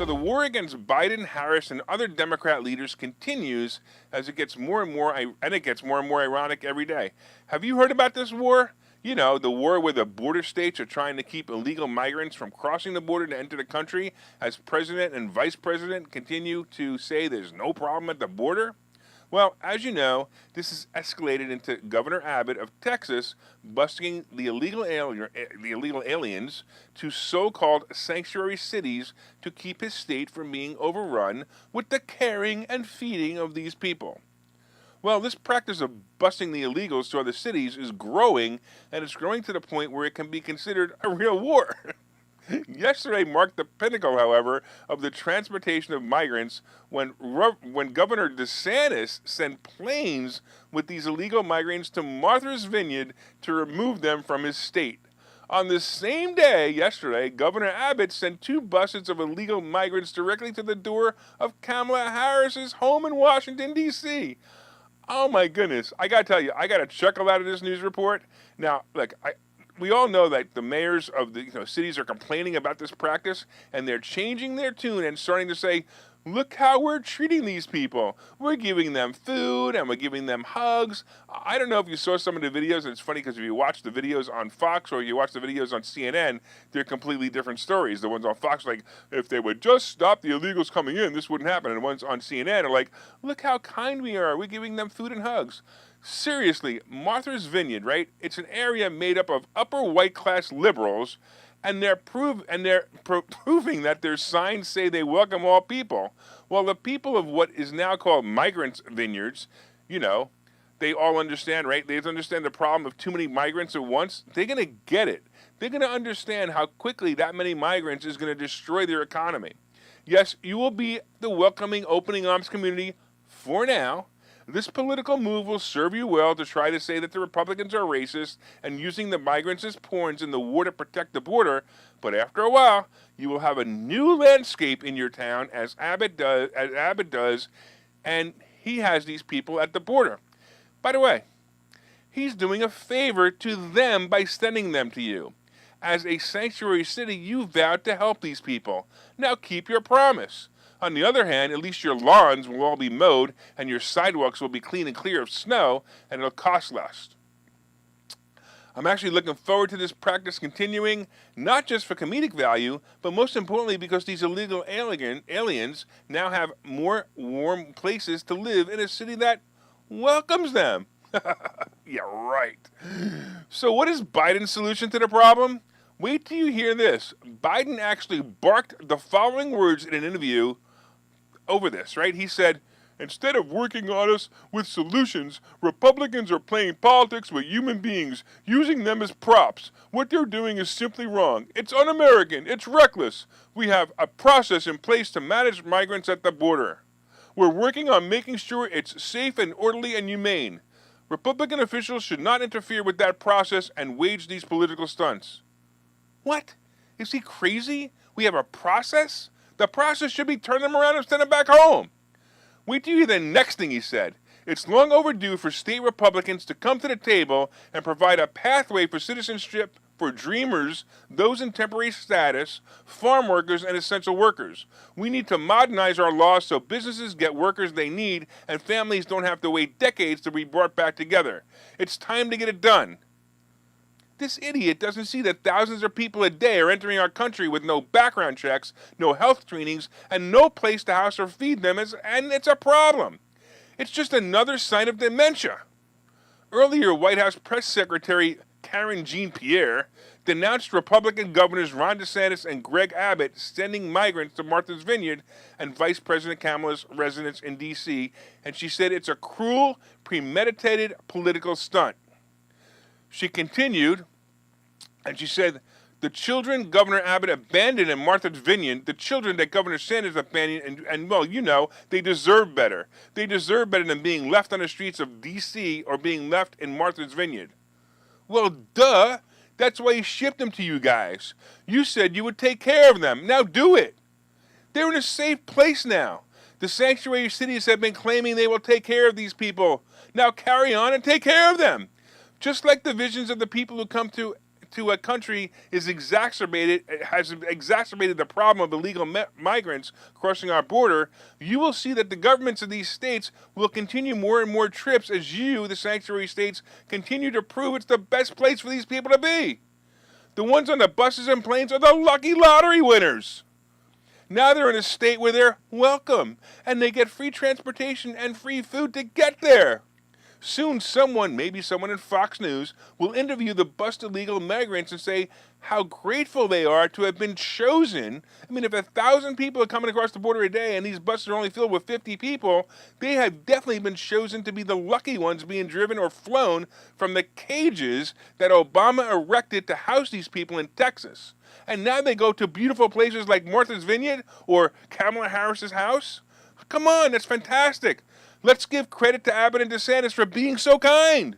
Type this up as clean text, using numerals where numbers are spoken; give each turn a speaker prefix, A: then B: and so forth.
A: So the war against Biden, Harris, and other Democrat leaders continues as it gets more and more, and it gets more and more ironic every day. Have you heard about this war? You know, the war where the border states are trying to keep illegal migrants from crossing the border to enter the country as president and vice president continue to say there's no problem at the border? Well, as you know, this has escalated into Governor Abbott of Texas busting the illegal aliens to so-called sanctuary cities to keep his state from being overrun with the caring and feeding of these people. Well, this practice of busing the illegals to other cities is growing, and it's growing to the point where it can be considered a real war. Yesterday marked the pinnacle, however, of the transportation of migrants when Governor DeSantis sent planes with these illegal migrants to Martha's Vineyard to remove them from his state. On the same day, yesterday, Governor Abbott sent 2 buses of illegal migrants directly to the door of Kamala Harris's home in Washington, D.C. Oh my goodness, I gotta tell you, I got a chuckle out of this news report. Now, look, we all know that the mayors of the cities are complaining about this practice, and they're changing their tune and starting to say, look how we're treating these people. We're giving them food and we're giving them hugs. I don't know if you saw some of the videos, and it's funny because if you watch the videos on Fox or you watch the videos on CNN, they're completely different stories. The ones on Fox are like, if they would just stop the illegals coming in, this wouldn't happen. And the ones on CNN are like, look how kind we are. We're giving them food and hugs. Seriously, Martha's Vineyard, right? It's an area made up of upper white class liberals, and they're proving that their signs say they welcome all people. Well, the people of what is now called migrants' vineyards, they all understand, right? They understand the problem of too many migrants at once. They're going to get it. They're going to understand how quickly that many migrants is going to destroy their economy. Yes, you will be the welcoming, opening arms community for now. This political move will serve you well to try to say that the Republicans are racist and using the migrants as pawns in the war to protect the border, but after a while, you will have a new landscape in your town as Abbott does, and he has these people at the border. By the way, he's doing a favor to them by sending them to you. As a sanctuary city, you vowed to help these people. Now keep your promise. On the other hand, at least your lawns will all be mowed and your sidewalks will be clean and clear of snow, and it'll cost less. I'm actually looking forward to this practice continuing, not just for comedic value, but most importantly because these illegal aliens now have more warm places to live in a city that welcomes them. Yeah, right. So what is Biden's solution to the problem? Wait till you hear this. Biden actually barked the following words in an interview over this, right? He said, instead of working on us with solutions, Republicans are playing politics with human beings, using them as props. What they're doing is simply wrong. It's un-American. It's reckless. We have a process in place to manage migrants at the border. We're working on making sure it's safe and orderly and humane. Republican officials should not interfere with that process and wage these political stunts. What? Is he crazy? We have a process? The process should be turn them around and send them back home. Wait till you hear the next thing he said. It's long overdue for state Republicans to come to the table and provide a pathway for citizenship for dreamers, those in temporary status, farm workers, and essential workers. We need to modernize our laws so businesses get workers they need and families don't have to wait decades to be brought back together. It's time to get it done. This idiot doesn't see that thousands of people a day are entering our country with no background checks, no health screenings, and no place to house or feed them, and it's a problem. It's just another sign of dementia. Earlier, White House Press Secretary Karen Jean-Pierre denounced Republican governors Ron DeSantis and Greg Abbott sending migrants to Martha's Vineyard and Vice President Kamala's residence in D.C., and she said it's a cruel, premeditated political stunt. She continued, and she said, the children Governor Abbott abandoned in Martha's Vineyard, the children that Governor Sanders abandoned, and well, they deserve better. They deserve better than being left on the streets of D.C. or being left in Martha's Vineyard. Well, duh. That's why he shipped them to you guys. You said you would take care of them. Now do it. They're in a safe place now. The sanctuary cities have been claiming they will take care of these people. Now carry on and take care of them. Just like the visions of the people who come to to a country has exacerbated the problem of illegal migrants crossing our border, you will see that the governments of these states will continue more and more trips as you, the sanctuary states, continue to prove it's the best place for these people to be. The ones on the buses and planes are the lucky lottery winners. Now they're in a state where they're welcome, and they get free transportation and free food to get there. Soon someone, maybe someone in Fox News, will interview the busted illegal migrants and say how grateful they are to have been chosen. I mean, if 1,000 people are coming across the border a day and these buses are only filled with 50 people, they have definitely been chosen to be the lucky ones being driven or flown from the cages that Obama erected to house these people in Texas. And now they go to beautiful places like Martha's Vineyard or Kamala Harris's house. Come on, that's fantastic. Let's give credit to Abbott and DeSantis for being so kind.